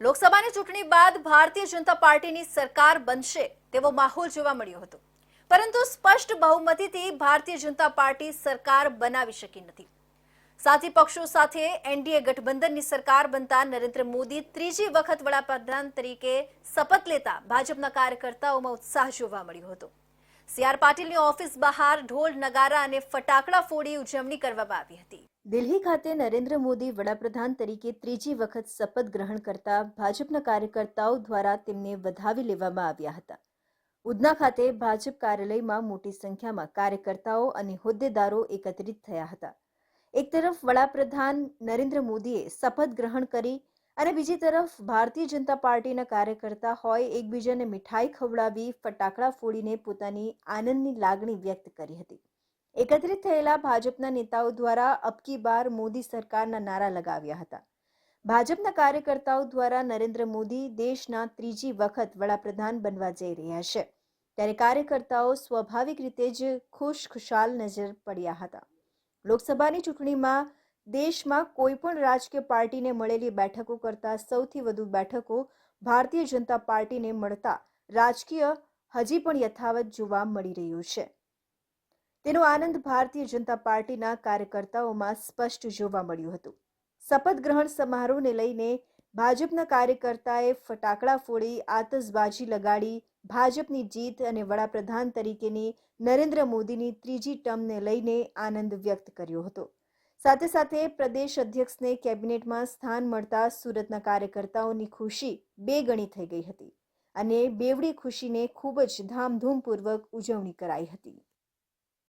લોકસભાની ચૂંટણી બાદ ભારતીય જનતા પાર્ટીની સરકાર બનશે તેવો માહોલ જોવા મળ્યો હતો, પરંતુ સ્પષ્ટ બહુમતીથી ભારતીય જનતા પાર્ટી સરકાર બનાવી શકી નથી। સાથી પક્ષો સાથે એનડીએ ગઠબંધનની સરકાર બનતા નરેન્દ્ર મોદી ત્રીજી વખત વડાપ્રધાન તરીકે શપથ લેતા ભાજપના કાર્યકર્તાઓમાં ઉત્સાહ જોવા મળ્યો હતો। સીઆર પાટીલની ઓફિસ બહાર ઢોલ નગારા અને ફટાકડા ફોડી ઉજવણી કરવામાં આવી હતી। દિલ્હી ખાતે નરેન્દ્ર મોદી વડાપ્રધાન તરીકે ત્રીજી વખત શપથ ગ્રહણ કરતા ભાજપના કાર્યકર્તાઓ દ્વારા તેમને વધાવી લેવામાં આવ્યા હતા। ઉધના ખાતે ભાજપ કાર્યાલયમાં મોટી સંખ્યામાં કાર્યકર્તાઓ અને હોદ્દેદારો એકત્રિત થયા હતા। એક તરફ વડાપ્રધાન નરેન્દ્ર મોદીએ શપથ ગ્રહણ કરી અને બીજી તરફ ભારતીય જનતા પાર્ટીના કાર્યકર્તા હોય એકબીજાને મીઠાઈ ખવડાવી ફટાકડા ફોડીને પોતાની આનંદની લાગણી વ્યક્ત કરી હતી। એકત્રિત થયેલા ભાજપના નેતાઓ દ્વારા અબકી બાર મોદી સરકારના નારા લગાવ્યા હતા। ભાજપના કાર્યકર્તાઓ દ્વારા નરેન્દ્ર મોદી દેશના ત્રીજી વખત વડાપ્રધાન બનવા જઈ રહ્યા છે, ત્યારે કાર્યકર્તાઓ સ્વાભાવિક રીતે જ ખુશખુશાલ નજર પડ્યા હતા। લોકસભાની ચૂંટણીમાં દેશમાં કોઈ પણ રાજકીય પાર્ટીને મળેલી બેઠકો કરતાં સૌથી વધુ બેઠકો ભારતીય જનતા પાર્ટીને મળતા રાજકીય હજી પણ યથાવત જોવા મળી રહ્યું છે। તેનો આનંદ ભારતીય જનતા પાર્ટીના કાર્યકર્તાઓમાં સ્પષ્ટ જોવા મળ્યું હતું। શપથ ગ્રહણ સમારોહને લઈને ભાજપના કાર્યકર્તાએ ફટાકડા ફોડી આતશબાજી લગાડી ભાજપની જીત અને વડાપ્રધાન તરીકેની નરેન્દ્ર મોદીની ત્રીજી ટર્મને લઈને આનંદ વ્યક્ત કર્યો હતો। સાથે સાથે પ્રદેશ અધ્યક્ષને કેબિનેટમાં સ્થાન મળતા સુરતના કાર્યકર્તાઓની ખુશી બે ગણી થઈ ગઈ હતી અને બેવડી ખુશીને ખૂબ જ ધામધૂમપૂર્વક ઉજવણી કરાઈ હતી।